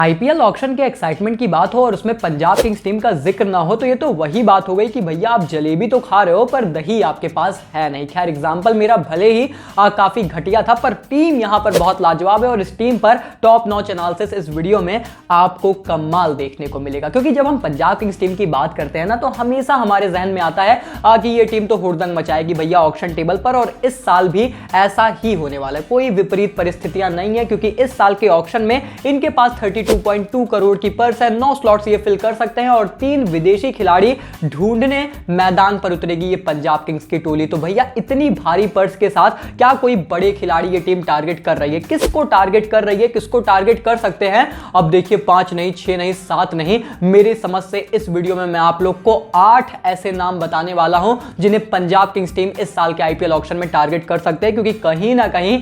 IPL auction के excitement की बात हो और उसमें पंजाब किंग्स टीम का जिक्र ना हो तो ये तो वही बात हो गई कि भैया आप जलेबी तो खा रहे हो पर दही आपके पास है नहीं। खैर एग्जांपल मेरा भले ही काफी घटिया था पर टीम यहां पर बहुत लाजवाब है और इस टीम पर टॉप नॉच एनालिसिस इस वीडियो में आपको कमाल देखने को मिलेगा। क्योंकि जब हम पंजाब किंग्स टीम की बात करते हैं ना तो हमेशा हमारे जहन में आता है कि ये टीम तो हुड़दंग मचाएगी भैया ऑक्शन टेबल पर, और इस साल भी ऐसा ही होने वाला है। कोई विपरीत परिस्थितियां नहीं है क्योंकि इस साल के ऑक्शन में इनके पास 32.2 करोड़ की पर्स है, 9 स्लॉट्स ये फिल कर सकते हैं और 3 विदेशी खिलाड़ी ढूंढने मैदान पर उतरेगी ये पंजाब किंग्स की टोली। तो भैया इतनी भारी पर्स के साथ क्या कोई बड़े खिलाड़ी ये टीम टारगेट कर रही है? किसको टारगेट कर रही है, किसको टारगेट कर सकते हैं? अब देखिए 5 नहीं, 6 नहीं, 7 नहीं, मेरी समझ से इस वीडियो में मैं आप लोग को 8 ऐसे नाम बताने वाला हूं जिन्हें पंजाब किंग्स टीम इस साल के आईपीएल ऑक्शन में टारगेट कर सकते हैं। क्योंकि कहीं ना कहीं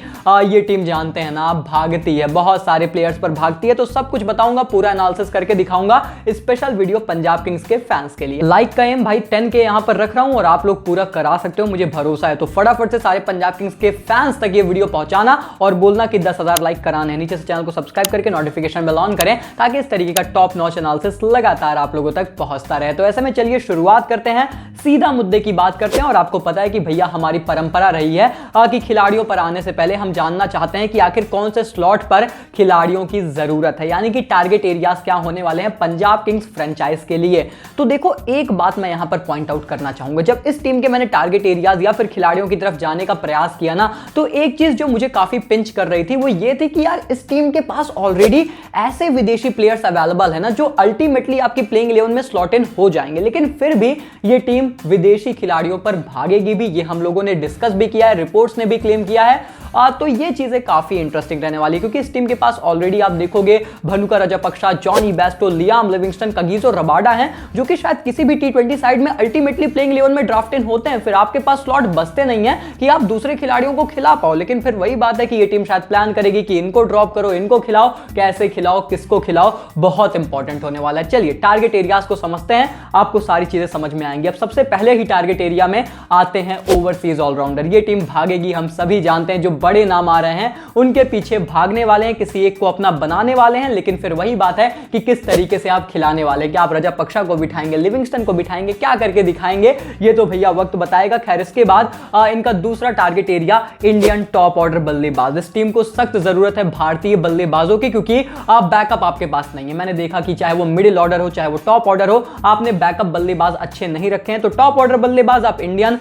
ये टीम जानते हैं ना भागती है, बहुत सारे प्लेयर्स पर भागती है। तो सब कुछ बताऊंगा, पूरा एनालिसिस करके दिखाऊंगा। स्पेशल वीडियो पंजाब किंग्स के फैंस के लिए। लाइक का एम भाई 10 के यहां पर रख रहा हूं और आप लोग पूरा करा सकते हो, मुझे भरोसा है। तो फटाफट से सारे पंजाब किंग्स के फैंस तक ये वीडियो पहुंचाना और बोलना कि 10,000 लाइक कराने हैं। नीचे से चैनल को सब्सक्राइब करके नोटिफिकेशन बेल ऑन करें ताकि इस तरीके का टॉप नॉच एनालिसिस लगातार आप लोगों तक पहुंचता रहे। तो ऐसे में चलिए शुरुआत करते हैं, सीधा मुद्दे की बात करते हैं। और आपको पता है कि भैया हमारी परंपरा रही है कि खिलाड़ियों पर आने से पहले हम जानना चाहते हैं कि आखिर कौन से स्लॉट पर खिलाड़ियों की जरूरत है, यानी कि टारगेट एरियाज क्या होने वाले हैं पंजाब किंग्स फ्रेंचाइज के लिए। तो देखो एक बात मैं यहां पर पॉइंट आउट करना चाहूंगा, जब इस टीम के मैंने टारगेट एरियाज या फिर खिलाड़ियों की तरफ जाने का प्रयास किया ना तो एक चीज जो मुझे काफी पिंच कर रही थी वो ये थी कि यार इस टीम के पास ऑलरेडी ऐसे विदेशी प्लेयर्स अवेलेबल है ना जो अल्टीमेटली आपकी प्लेइंग 11 में स्लॉट इन हो जाएंगे, लेकिन फिर भी ये टीम विदेशी खिलाड़ियों पर भागेगी भी। ये हम लोगों ने डिस्कस भी किया है, रिपोर्ट्स ने भी क्लेम किया है। तो ये चीजें काफी इंटरेस्टिंग रहने वाली क्योंकि इस टीम के पास ऑलरेडी आप देखोगे Bhanuka Rajapaksa, Jonny Bairstow, Liam Livingstone, Kagiso Rabada हैं जो कि शायद किसी भी टी20 साइड में अल्टीमेटली प्लेइंग 11 में ड्राफ्ट इन होते हैं। फिर आपके पास स्लॉट बचते नहीं है कि आप दूसरे खिलाड़ियों को खिला पाओ, लेकिन फिर वही बात है कि ये टीम शायद प्लान करेगी कि इनको ड्रॉप करो, इनको खिलाओ, कैसे खिलाओ, किसको खिलाओ, बहुत इंपॉर्टेंट होने वाला है। चलिए टारगेट एरियाज को समझते हैं, आपको सारी चीजें समझ में आएंगी। अब सबसे पहले ही टारगेट एरिया में आते हैं ओवरसीज ऑलराउंडर। ये टीम भागेगी, हम सभी जानते हैं, जो बड़े नाम आ रहे हैं उनके पीछे भागने वाले हैं, किसी एक को अपना बनाने वाले हैं। लेकिन फिर वही बात है कि किस तरीके से आप खिलाने वाले, क्या आप राजापक्षा को बिठाएंगे, लिविंगस्टन को बिठाएंगे, क्या करके दिखाएंगे, ये तो भैया वक्त बताएगा। खैर इसके बाद इनका दूसरा target area Indian top order बल्लेबाज। इस टीम को सख्त जरूरत है भारतीय बल्लेबाजों की क्योंकि बैकअप आपके पास नहीं है। मैंने देखा कि चाहे वो मिडिल ऑर्डर हो चाहे वो टॉप ऑर्डर हो, आपने बैकअप बल्लेबाज अच्छे नहीं रखे हैं। तो टॉप ऑर्डर बल्लेबाज आप इंडियन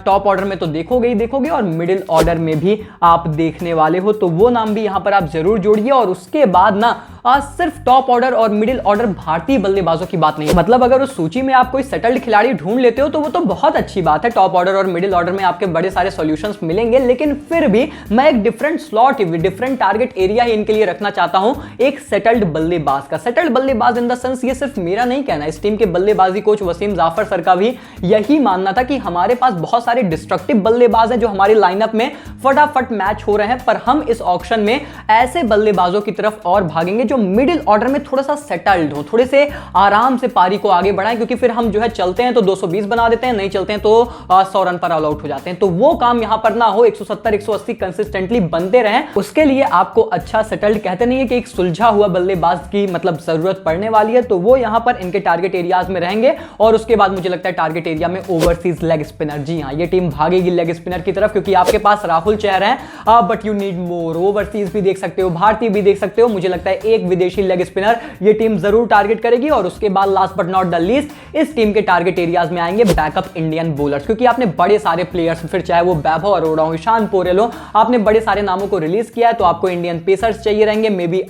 टॉप ऑर्डर में तो देखोगे ही देखोगे और मिडिल ऑर्डर में भी आप देखने वाले हो, तो वो नाम भी यहां पर आप जरूर जोड़िए। और उसके बाद ना सिर्फ टॉप ऑर्डर और मिडिल ऑर्डर भारतीय बल्लेबाजों की बात नहीं है, मतलब अगर उस सूची में आप कोई सेटल्ड खिलाड़ी ढूंढ लेते हो तो वो तो बहुत अच्छी बात है। टॉप ऑर्डर और मिडिल ऑर्डर में आपके बड़े सारे सॉल्यूशंस मिलेंगे, लेकिन फिर भी मैं एक different slot, different target area ही इनके लिए रखना चाहता हूं, एक सेटल्ड बल्लेबाज का। सेटल्ड बल्लेबाज इन द सेंस, ये सिर्फ मेरा नहीं कहना, इस टीम के बल्लेबाजी कोच वसीम जाफर सर का भी यही मानना था कि हमारे पास बहुत सारे डिस्ट्रक्टिव बल्लेबाज हैं जो हमारी लाइनअप में फटाफट मैच हो रहे हैं, पर हम इस ऑक्शन में ऐसे बल्लेबाजों की तरफ और भागेंगे जो मिडिल ऑर्डर में थोड़ा सा सेटल्ड हो, थोड़े से आराम से पारी को आगे बढ़ाएं। क्योंकि फिर हम जो है चलते हैं तो 220 बना देते हैं, नहीं चलते हैं तो 100 रन पर ऑल आउट हो जाते हैं। तो वो काम यहां पर ना हो, 170 180 कंसिस्टेंटली बनते रहें। उसके लिए आपको अच्छा सेटल्ड, कहते नहीं है कि एक सुलझा हुआ बल्लेबाज की मतलब जरूरत पड़ने वाली है, तो वो यहां पर इनके टारगेट एरियाज में रहेंगे। और उसके बाद मुझे लगता है टारगेट एरिया में ओवरसीज लेग स्पिनर। जी हां, ये टीम भागेगी लेग स्पिनर की तरफ क्योंकि आपके पास राहुल चहर है, but you need more. Overseas भी देख सकते हो, भारतीय भी देख सकते हो। मुझे लगता है एक विदेशी लेग स्पिनर ये टीम जरूर टारगेट करेगी। और उसके बाद last but not the least, इस टीम के टारगेट एरियाज में आएंगे बैकअप इंडियन बॉलर्स, क्योंकि आपने बड़े सारे प्लेयर्स, फिर चाहे वो वैभव अरोड़ा हो, ईशान पोरेल हो, आपने बड़े सारे नामों को रिलीज किया है। तो आपको इंडियन पेसर्स चाहिए रहेंगे, may be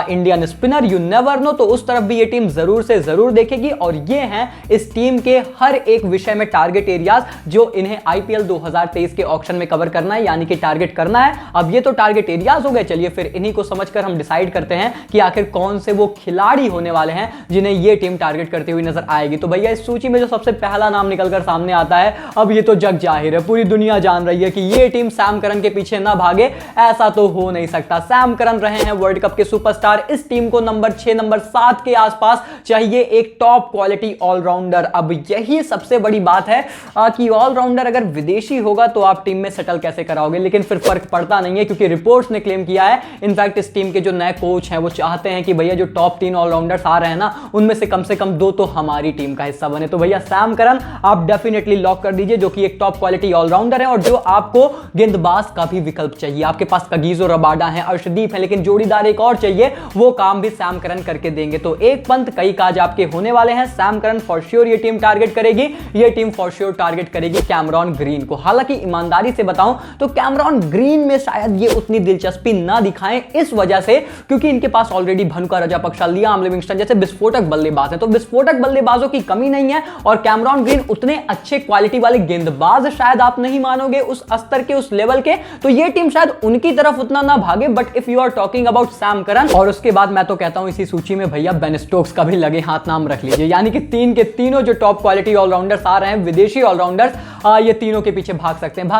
Indian spinner, you never know. तो उस तरफ भी ये टीम जरूर से जरूर देखेगी। और ये हैं इस टीम के हर एक विषय में टारगेट एरियाज जो इन्हें आईपीएल 2023 के ऑक्शन में कवर करना है, यानी कि टारगेट करना है। अब ये तो टारगेट एरियाज हो गए, चलिए फिर इन्हीं को समझकर हम डिसाइड करते हैं कि आखिर कौन से वो खिलाड़ी होने वाले हैं जिन्हें ये टीम टारगेट करती हुई नजर आएगी। तो भैया इस सूची में जो सबसे पहला नाम निकलकर सामने आता है, अब ये तो जग जाहिर है, पूरी दुनिया जान रही है कि ये टीम सैम करन के पीछे ना भागे, ऐसा तो हो नहीं सकता। सैम करन रहे हैं वर्ल्ड कप के सुपरस्टार, इस टीम को नंबर 6 नंबर 7 के आसपास चाहिए एक टॉप क्वालिटी ऑलराउंडर। अब यही सबसे बड़ी बात है कि ऑलराउंडर अगर विदेशी होगा तो आप टीम में सेटल कैसे कराओगे, लेकिन फिर फर्क पड़ता नहीं है क्योंकि रिपोर्ट्स ने क्लेम किया है, इनफैक्ट इस टीम के जो नए कोच हैं वो चाहते हैं कि भैया जो टॉप 3 ऑलराउंडर्स आ रहे हैं ना, उनमें से कम 2 तो हमारी टीम का हिस्सा बने। तो भैया सैम करन आप डेफिनेटली लॉक कर दीजिए, जो कि एक टॉप क्वालिटी ऑलराउंडर है और जो आपको गेंदबाज का भी विकल्प चाहिए। आपके पास कगीजो रबाडा है, अर्शदीप है, लेकिन जोड़ीदार एक और चाहिए, वो काम भी सैम करन करके देंगे। तो एक पंत कई काज आपके होने वाले हैं। सैम करन फॉर श्योर ये टीम टारगेट करेगी, ये टीम फॉर श्योर टारगेट करेगी कैमरॉन ग्रीन को। हालांकि ईमानदारी से बताऊं तो कैमरॉन ग्रीन में शायद ये उतनी दिलचस्पी ना दिखाएं, इस वजह से क्योंकि इनके पास ऑलरेडी भनुका रजापक्सा, लियाम लिविंगस्टन जैसे विस्फोटक बल्लेबाज हैं। तो विस्फोटक बल्लेबाजों की कमी नहीं है और कैमरॉन ग्रीन उतने अच्छे क्वालिटी वाले गेंदबाज शायद आप नहीं मानोगे उस स्तर के, उस लेवल के। तो ये टीम शायद उनकी तरफ उतना ना भागे। But if you are talking about Sam Curran, और उसके बाद मैं तो कहता हूं इसी सूची में भैया बेन स्टोक्स का भी लगे हाथ नाम रख लीजिए। यानी कि 3 के तीनों जो टॉप क्वालिटी ऑलराउंडर्स आ रहे हैं, विदेशी ऑलराउंडर्स, ये तीनों के पीछे भाग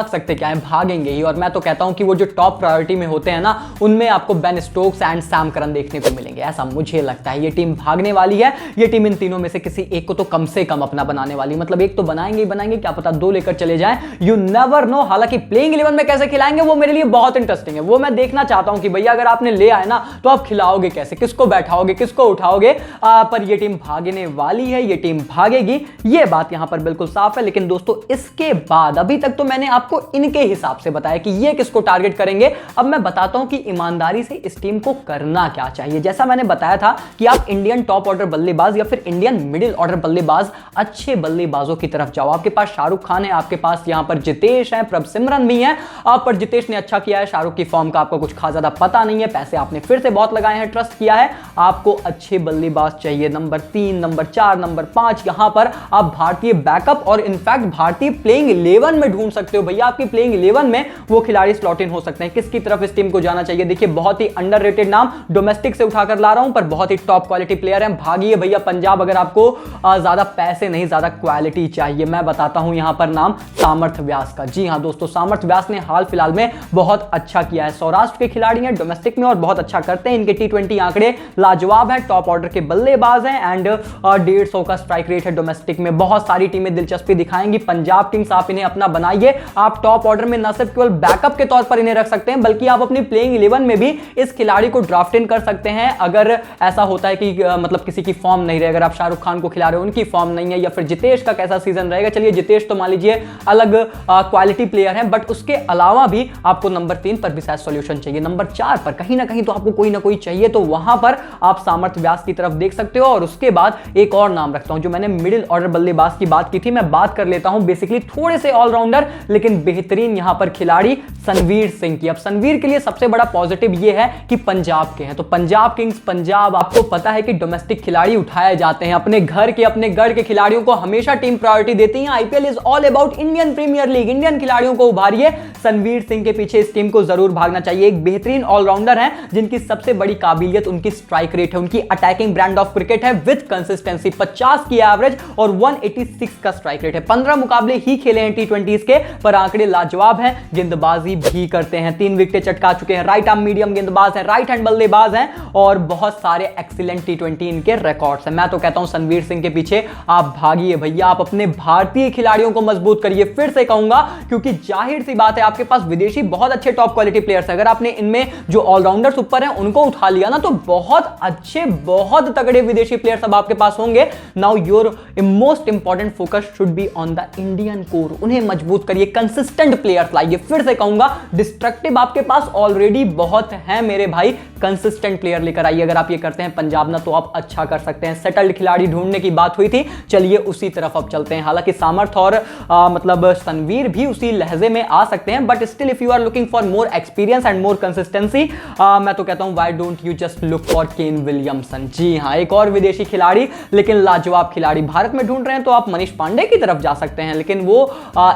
सकते क्या है, भागेंगे ही। और मैं तो कहता हूं कि वो जो टॉप प्रायोरिटी में होते हैं ना, उनमें आपको Ben Stokes and Sam Curran देखने को मिलेंगे, ऐसा मुझे लगता है। ये टीम भागने वाली है, ये टीम इन तीनों में से किसी एक को तो कम से कम अपना बनाने वाली, मतलब एक तो बनाएंगे ही बनाएंगे, क्या पता 2 लेकर चले जाएं, यू नेवर नो। हालांकि प्लेइंग 11 में कैसे खिलाएंगे वो मेरे लिए बहुत इंटरेस्टिंग है, वो मैं देखना चाहता हूं कि भैया अगर आपने ले आए ना तो आप खिलाओगे कैसे, किसको बैठाओगे, किसको उठाओगे। पर ये टीम भागने वाली है, ये टीम भागेगी, ये बात यहां पर बिल्कुल साफ है। लेकिन दोस्तों इसके बाद अभी तक तो मैंने आपको इनके हिसाब से बताया कि ये किसको टारगेट करेंगे। अब मैं बताता हूं कि ईमानदारी से इस टीम को करना क्या चाहिए। जैसा मैंने बताया था कि आप इंडियन टॉप ऑर्डर बल्लेबाज या फिर इंडियन मिडिल ऑर्डर बल्लेबाज, अच्छे बल्लेबाजों की तरफ जाओ। आपके पास शाहरुख खान है, आपके पास यहां पर जितेश है, प्रभसिमरन भी है। पर जितेश ने अच्छा किया है, शाहरुख की फॉर्म का आपको कुछ खास ज्यादा पता नहीं है, पैसे आपने फिर से बहुत लगाए हैं, ट्रस्ट किया है। आपको अच्छे बल्लेबाज चाहिए, नंबर 3, नंबर 4, नंबर 5। यहां पर आप भारतीय बैकअप और इनफैक्ट भारतीय प्लेइंग 11 में ढूंढ सकते हो। भैया आपकी प्लेइंग 11 में वो खिलाड़ी स्लॉट इन हो सकते हैं। किसकी तरफ इस टीम को जाना चाहिए? देखिए बहुत ही अंडररेटेड नाम डोमेस्टिक से उठाकर ला रहा हूं, पर बहुत ही टॉप क्वालिटी प्लेयर है। भागिए भैया पंजाब, अगर आपको ज्यादा पैसे नहीं ज्यादा क्वालिटी चाहिए। मैं बताता हूं यहां पर नाम सामर्थ्य व्यास का। जी हां दोस्तों, सामर्थ्य व्यास ने हाल फिलहाल में बहुत अच्छा किया है। सौराष्ट्र के खिलाड़ी हैं डोमेस्टिक में और बहुत अच्छा करते हैं। इनके T20 आंकड़े लाजवाब हैं, टॉप ऑर्डर के बल्लेबाज हैं एंड 150 का स्ट्राइक रेट है डोमेस्टिक में। बहुत सारी टीमें दिलचस्पी दिखाएंगी। पंजाब किंग्स आप इन्हें अपना बनाइए। आप टॉप ऑर्डर में न सिर्फ केवल बैकअप के तौर पर इन्हें रख सकते हैं, बल्कि आप अपनी प्लेइंग 11 में भी इस खिलाड़ी को ड्राफ्ट इन कर सकते हैं। अगर ऐसा होता है कि मतलब किसी की फॉर्म नहीं रहे, अगर आप शाहरुख खान को खिला रहे हो उनकी फॉर्म नहीं है, या फिर जितेश का कैसा सीजन रहेगा। चलिए जितेश तो मान लीजिए अलग क्वालिटी प्लेयर है, बट उसके अलावा भी आपको नंबर 3 पर भी शायद सॉल्यूशन चाहिए, नंबर 4 पर कहीं ना कहीं तो आपको कोई ना कोई चाहिए। तो वहां पर आप सामर्थ्य व्यास की तरफ देख सकते हो। और उसके बाद एक और नाम रखता हूं, जो मैंने मिडिल ऑर्डर बल्लेबाज की बात की थी, मैं बात कर लेता हूं बेसिकली थोड़े से ऑलराउंडर लेकिन बेहतरीन यहां पर खिलाड़ी रणवीर सिंह की। अब रणवीर के लिए सबसे बड़ा पॉजिटिव यह है कि पंजाब के हैं, तो पंजाब किंग्स पंजाब, आपको पता है कि डोमेस्टिक खिलाड़ी उठाए जाते हैं, अपने घर के अपने गढ़ के खिलाड़ियों को हमेशा टीम प्रायोरिटी देती है। IPL is all about Indian Premier League, Indian खिलाड़ियों को उभारिए। रणवीर सिंह के पीछे इस टीम को जरूर भागना चाहिए। एक बेहतरीन ऑलराउंडर है जिनकी सबसे बड़ी काबिलियत उनकी स्ट्राइक रेट है, उनकी अटैकिंग ब्रांड ऑफ क्रिकेट है विद कंसिस्टेंसी। 50 की एवरेज और 186 का स्ट्राइक रेट है। 15 मुकाबले ही खेले हैं T20s के, पर आंकड़े लाजवाब हैं। गेंदबाजी भी करते हैं, 3 विकेट चटका चुके हैं, राइट आर्म मीडियम गेंदबाज हैं, राइट हैंड बल्लेबाज हैं और बहुत सारे एक्सीलेंट T20 इनके रिकॉर्ड्स हैं। मैं तो कहता हूं रणवीर सिंह के पीछे आप भागिए भैया, आप अपने भारतीय खिलाड़ियों को मजबूत करिए। फिर से कहूंगा क्योंकि जाहिर सी बात है आपके पास विदेशी बहुत अच्छे टॉप क्वालिटी प्लेयर्स हैं। अगर आपने इनमें जो ऑलराउंडर्स ऊपर हैं उनको उठा लिया ना, तो बहुत अच्छे बहुत तगड़े विदेशी प्लेयर्स अब आपके पास होंगे। Now your most important focus should be on the Indian core. उन्हें मजबूत करिए, कंसिस्टेंट प्लेयर्स लाइए। फिर से कहूंगा डिस्ट्रक्टिव आपके पास ऑलरेडी बहुत है मेरे भाई, कंसिस्टेंट प्लेयर लेकर आइए। अगर आप ये करते हैं पंजाब ना, तो आप अच्छा कर सकते हैं। सेटल्ड खिलाड़ी ढूंढने की बात हुई थी, चलिए उसी तरफ अब चलते हैं। हालांकि सामर्थ और मतलब रणवीर भी उसी लहजे में आ सकते हैं, but still if you are looking for more experience and more consistency, मैं तो कहता हूं why don't you just look for Ken Williamson. जी हां, एक और विदेशी खिलाड़ी लेकिन लाजवाब खिलाड़ी। भारत में ढूंढ रहे हैं तो आप मनीष पांडे की तरफ जा सकते हैं, लेकिन वो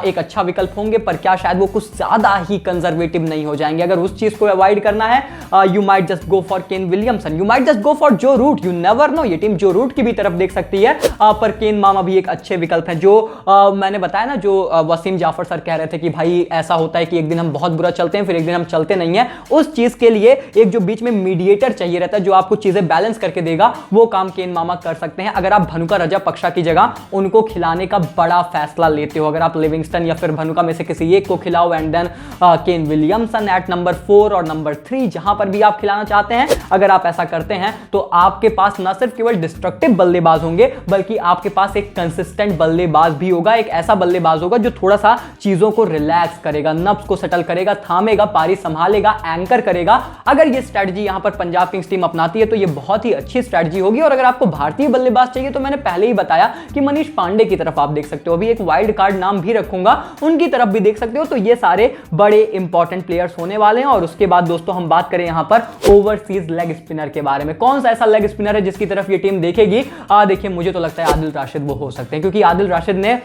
एक अच्छा विकल्प होंगे, पर क्या शायद वो कुछ ज्यादा ही कंजर्वेटिव नहीं हो जाएंगे। अगर उस चीज को अवॉइड करना है, you might just go for Ken Williamson, you might just go for जो रूट, यू नेवर नो। ये टीम जो रूट की भी तरफ देख सकती है, पर केन मामा भी एक अच्छे विकल्प हैं। जो मैंने बताया ना, जो वसीम जाफर सर कह रहे थे कि भाई ऐसा होता है कि एक दिन हम बहुत बुरा चलते हैं फिर एक दिन हम चलते नहीं है, उस चीज के लिए एक जो बीच में मीडिएटर चाहिए रहता है, जो आपको चीजें बैलेंस करके देगा, वो काम केन मामा कर सकते हैं। अगर आप भनुका रजापक्सा की जगह उनको खिलाने का बड़ा फैसला लेते हो, अगर आप लिविंगस्टन या फिर भनुका में से किसी एक को खिलाओ and then Kane Williamson at number 4 और नंबर 3, जहां पर भी आप खिलाना चाहते हैं। अगर आप ऐसा करते हैं तो आपके पास न सिर्फ केवल डिस्ट्रक्टिव बल्लेबाज होंगे, बल्कि आपके पास एक कंसिस्टेंट बल्लेबाज भी होगा, एक ऐसा बल्लेबाज होगा जो थोड़ा सा चीजों को रिलैक्स करेगा, नब्स को सेटल करेगा, थामेगा, पारी संभालेगा, एंकर करेगा। अगर ये स्ट्रेटजी यहां पर पंजाब किंग्स टीम अपनाती है तो ये बहुत ही अच्छी स्ट्रेटजी होगी। और अगर आपको भारतीय बल्लेबाज चाहिए तो मैंने पहले ही बताया कि मनीष पांडे की तरफ आप देख सकते हो, अभी एक वाइल्ड कार्ड नाम भी रखूंगा, उनकी तरफ भी देख सकते हो। तो ये सारे बड़े इंपॉर्टेंट प्लेयर्स होने वाले हैं। और उसके बाद दोस्तों हम बात करें यहां पर ओवरसीज लेग स्पिनर के बारे में। कौन सा ऐसा लेग स्पिनर है जिसकी तरफ ये टीम देखेगी? देखिए, मुझे तो लगता है आदिल राशिद वो हो सकते हैं, क्योंकि आदिल राशिद ने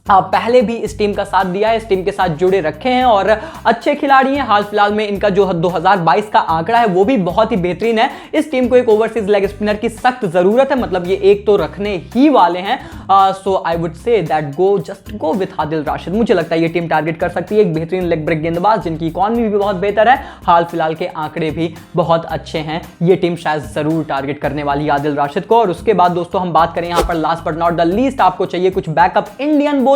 पहले भी इस टीम का साथ दिया है, इस टीम के साथ जुड़े रखे हैं और अच्छे खिलाड़ी हैं। हाल फिलहाल में इनका जो 2022 का आंकड़ा है वो भी बहुत ही बेहतरीन है। इस टीम को एक ओवरसीज लेग स्पिनर की सख्त जरूरत है, मतलब ये एक तो रखने ही वाले हैं। So I would say that just go with Adil Rashid. मुझे लगता है ये टीम टारगेट कर सकती है एक बेहतरीन लेग ब्रेक गेंदबाज जिनकी इकॉनमी भी बहुत बेहतर है, हाल फिलहाल के आंकड़े भी बहुत अच्छे हैं। ये टीम शायद जरूर टारगेट करने वाली है आदिल राशिद को। और उसके बाद दोस्तों हम बात करें यहां पर last but not the least, आपको चाहिए कुछ बैकअप इंडियन बॉलर्स।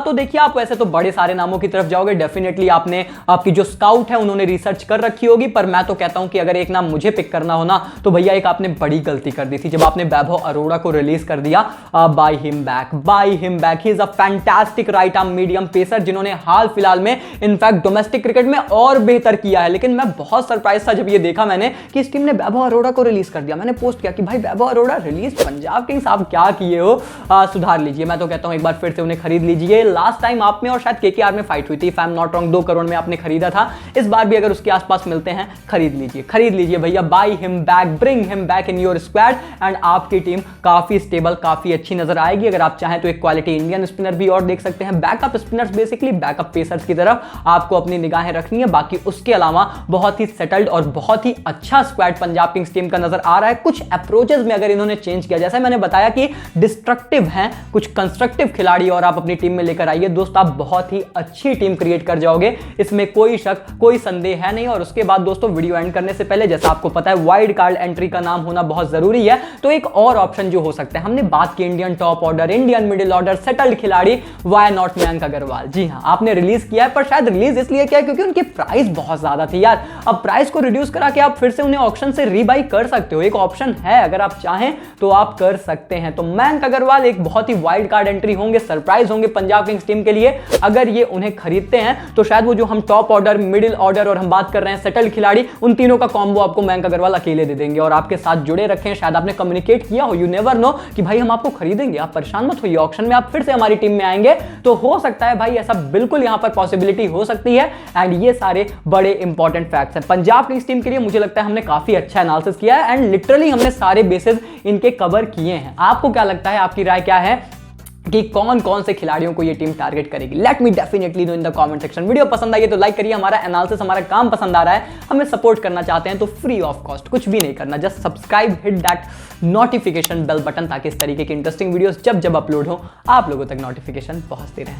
तो देखिए, आप वैसे तो बड़े सारे नामों की तरफ जाओगे, डेफिनेटली आपकी जो स्काउट है उन्होंने रिसर्च कर रखी होगी, पर मैं तो कहता हूं कि अगर एक नाम मुझे पिक करना हो ना, तो भैया एक आपने बड़ी गलती कर दी थी जब आपने वैभव अरोड़ा को रिलीज कर दिया। By him back, he is a fantastic right arm medium pacer जिन्होंने हाल फिलहाल में इनफैक्ट डोमेस्टिक क्रिकेट में और बेहतर किया है। लेकिन मैं बहुत सरप्राइज था जब ये देखा मैंने कि इस टीम ने वैभव अरोड़ा को रिलीज कर दिया। मैंने पोस्ट किया कि भाई वैभव अरोड़ा रिलीज, पंजाब किंग्स आप क्या किए हो, सुधार लीजिए। मैं तो कहता हूं एक बार फिर से उन्हें खरीद लीजिए। लास्ट टाइम आप में और शायद केकेआर में फाइट हुई थी, if I am not wrong, 2 crore में आपने खरीदा था। इस बार भी अगर उसके आसपास मिलते हैं, खरीद लीजिए भैया। By him back, bring him back in your squad and आपकी टीम काफी स्टेबल, काफी अच्छी नजर आएगी। अगर आप चाहें तो एक क्वालिटी इंडियन स्पिनर भी और देख सकते हैं। Backup spinners, basically backup pacers की तरफ आपको अपनी निगाहें रखनी है। बाकी उसके अलावा बहुत ही सेटल्ड और बहुत ही अच्छा स्क्वाड पंजाब किंग्स टीम का नजर आ रहा है। कुछ अप्रोचेस में अगर इन्होंने चेंज किया, जैसे मैंने बताया कि डिस्ट्रक्टिव हैं कुछ कंस्ट्रक्टिव खिलाड़ी और आप अपनी टीम में लेकर आइए दोस्त, आप बहुत ही अच्छी टीम क्रिएट कर जाओगे, इसमें कोई शक, कोई संदेह है नहीं। और उसके बाद दोस्तों वीडियो एंड करने से पहले, जैसा आपको पता है वाइल्ड कार्ड एंट्री का नाम होना बहुत जरूरी है, तो एक और ऑप्शन जो हो सकता है, हमने बात की Indian top order, Indian middle order, settled खिलाड़ी, वाई नॉट मयंक अग्रवाल। जी हां, आपने रिलीज किया है, पर शायद रिलीज इसलिए किया क्योंकि उनकी प्राइस बहुत ज्यादा थी यार। अब प्राइस को रिड्यूस करा के आप फिर से उन्हें ऑक्शन से रीबाई कर सकते हो, एक ऑप्शन है, अगर आप चाहें तो आप कर सकते हैं। तो मयंक अग्रवाल एक बहुत ही वाइल्ड कार्ड एंट्री होंगे, सरप्राइज होंगे पंजाब किंग्स टीम के लिए। अगर ये उन्हें खरीदते हैं तो शायद वो जो हम टॉप ऑर्डर, मिडिल ऑर्डर और हम बात कर रहे हैं सेटल्ड खिलाड़ी, उन तीनों का कॉम्बो आपको मयंक अग्रवाल अकेले दे देंगे और आपके साथ जुड़े रखें। शायद आपने कम्युनिकेट किया हो, यू नेवर नो, कि भाई हम आपको खरीदेंगे, आप परेशान मत होइए, ऑक्शन में आप फिर से हमारी टीम में आएंगे। तो हो सकता है भाई, ऐसा बिल्कुल यहां पर पॉसिबिलिटी हो सकती है। एंड ये सारे बड़े इंपॉर्टेंट फैक्ट्स हैं पंजाब किंग्स टीम के लिए। मुझे लगता है हमने काफी अच्छा एनालिसिस किया है एंड लिटरली हमने सारे बेसिस इनके कवर किए हैं। आपको क्या लगता है, आपकी राय क्या है कि कौन कौन से खिलाड़ियों को ये टीम टारगेट करेगी? Let me definitely no in the comment section. Video पसंद आई है तो लाइक करिए, हमारा एनालिसिस, हमारा काम पसंद आ रहा है, हमें सपोर्ट करना चाहते हैं तो फ्री ऑफ कॉस्ट, कुछ भी नहीं करना, just subscribe, hit that notification bell button, ताकि इस तरीके की इंटरेस्टिंग वीडियोस जब जब अपलोड हो आप लोगों तक नोटिफिकेशन पहुंचती रहे।